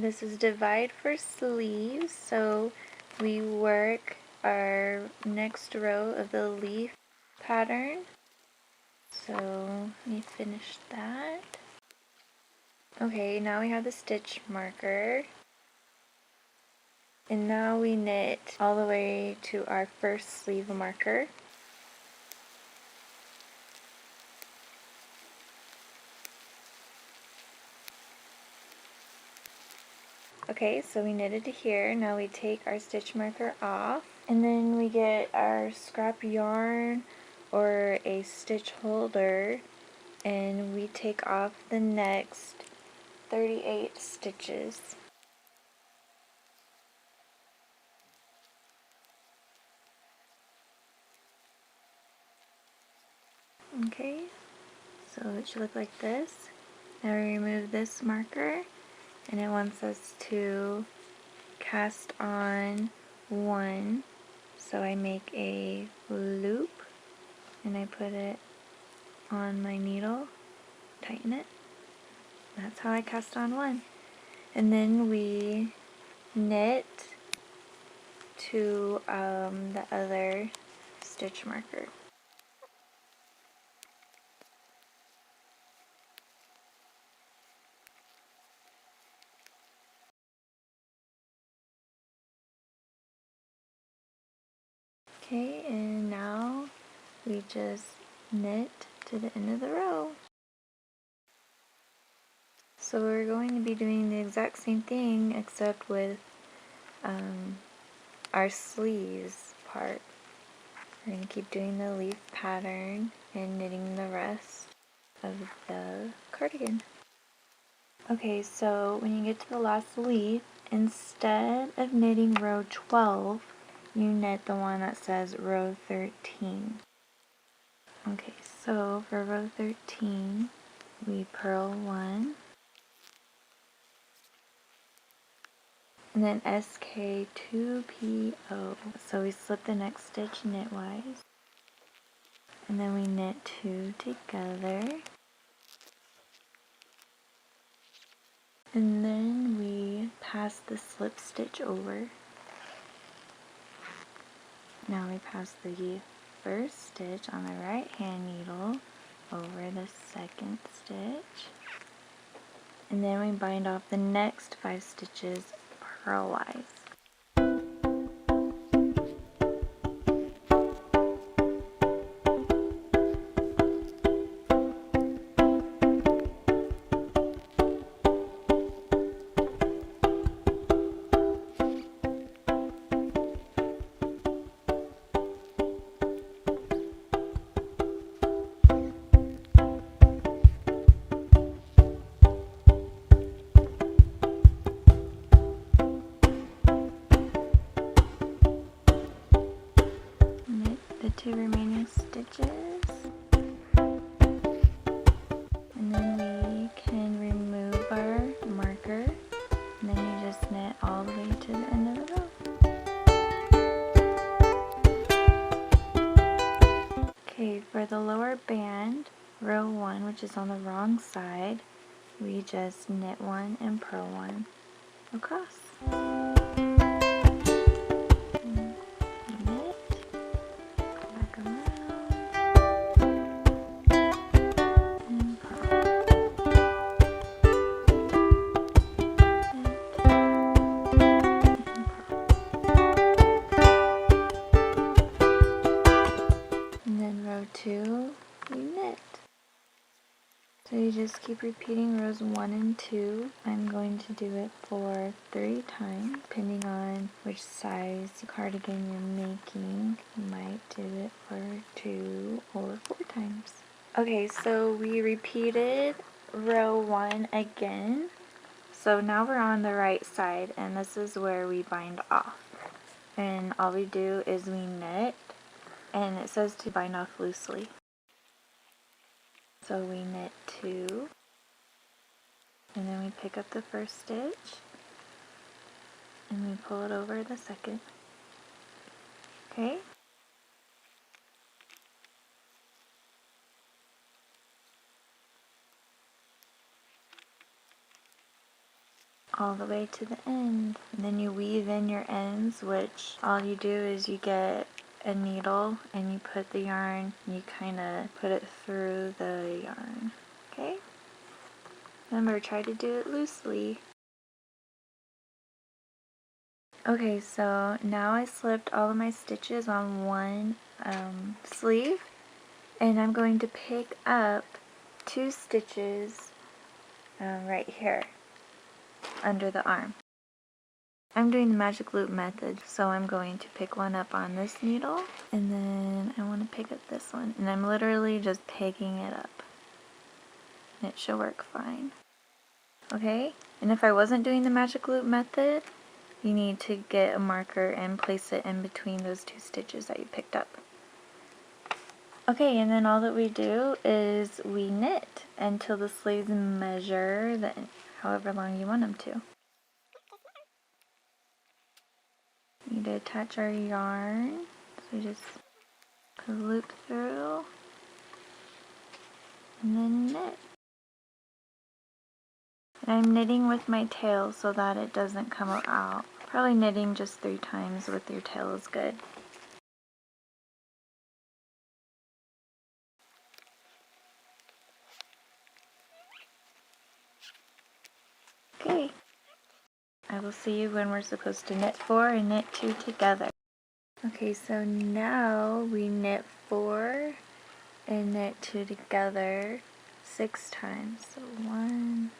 this is divide for sleeves, so we work our next row of the leaf pattern. So let me finish that. Okay, now we have the stitch marker. And now we knit all the way to our first sleeve marker. Okay, so we knitted to here. Now we take our stitch marker off, and then we get our scrap yarn or a stitch holder, and we take off the next 38 stitches. Okay, so it should look like this. Now we remove this marker, and it wants us to cast on 1. So I make a loop, and I put it on my needle, tighten it. That's how I cast on 1. And then we knit to the other stitch marker. Okay, and now we just knit to the end of the row. So we're going to be doing the exact same thing except with our sleeves part. We're going to keep doing the leaf pattern and knitting the rest of the cardigan. Okay, so when you get to the last leaf, instead of knitting row 12, you knit the one that says row 13. Okay, so for row 13, we purl 1, and then Skpo. So we slip the next stitch knitwise, and then we knit 2 together, and then we pass the slip stitch over. Now we pass the first stitch on the right hand needle over the second stitch, and then we bind off the next 5 stitches purlwise. The 2 remaining stitches, and then we can remove our marker, and then you just knit all the way to the end of the row. Okay, for the lower band, row 1, which is on the wrong side, we just knit 1 and purl 1 across. So you just keep repeating rows 1 and 2. I'm going to do it for 3 times, depending on which size cardigan you're making. You might do it for 2 or 4 times. Okay, so we repeated row 1 again. So now we're on the right side, and this is where we bind off. And all we do is we knit, and it says to bind off loosely. So we knit 2, and then we pick up the first stitch, and we pull it over the second. Okay? all the way to the end. And then you weave in your ends, which all you do is you get a needle and you put the yarn, you kind of put it through the yarn. Okay? Remember, try to do it loosely. Okay, so now I slipped all of my stitches on one sleeve, and I'm going to pick up 2 stitches right here under the arm. I'm doing the magic loop method, so I'm going to pick one up on this needle, and then I want to pick up this one, and I'm literally just picking it up. And it should work fine. Okay, and if I wasn't doing the magic loop method, you need to get a marker and place it in between those 2 stitches that you picked up. Okay, and then all that we do is we knit until the sleeves measure however long you want them to. We need to attach our yarn, so we just put a loop through and then knit. And I'm knitting with my tail so that it doesn't come out. Probably knitting just 3 times with your tail is good. Okay, I will see you when we're supposed to knit 4 and knit 2 together. Okay, so now we knit 4 and knit 2 together 6 times. So 1,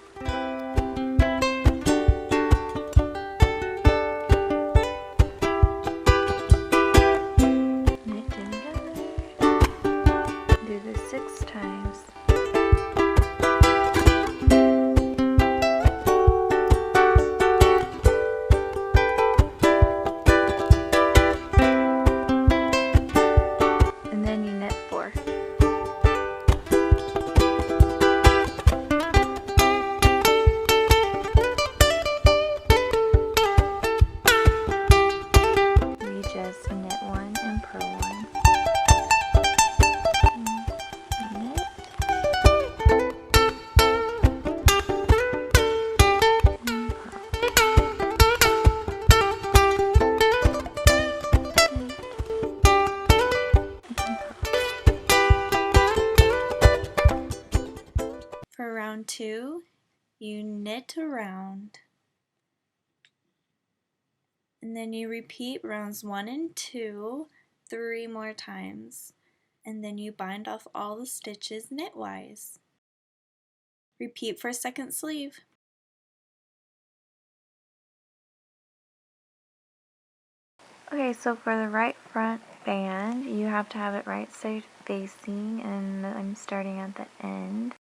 knit 2 together, do this 6 times. And then you knit 4. We just knit 1 and purl 1. Knit. And purl. For round 2, you knit around, and then you repeat rounds 1 and 2 3 more times, and then you bind off all the stitches knitwise. Repeat for second sleeve. Okay, so for the right front band, you have to have it right side facing, and I'm starting at the end.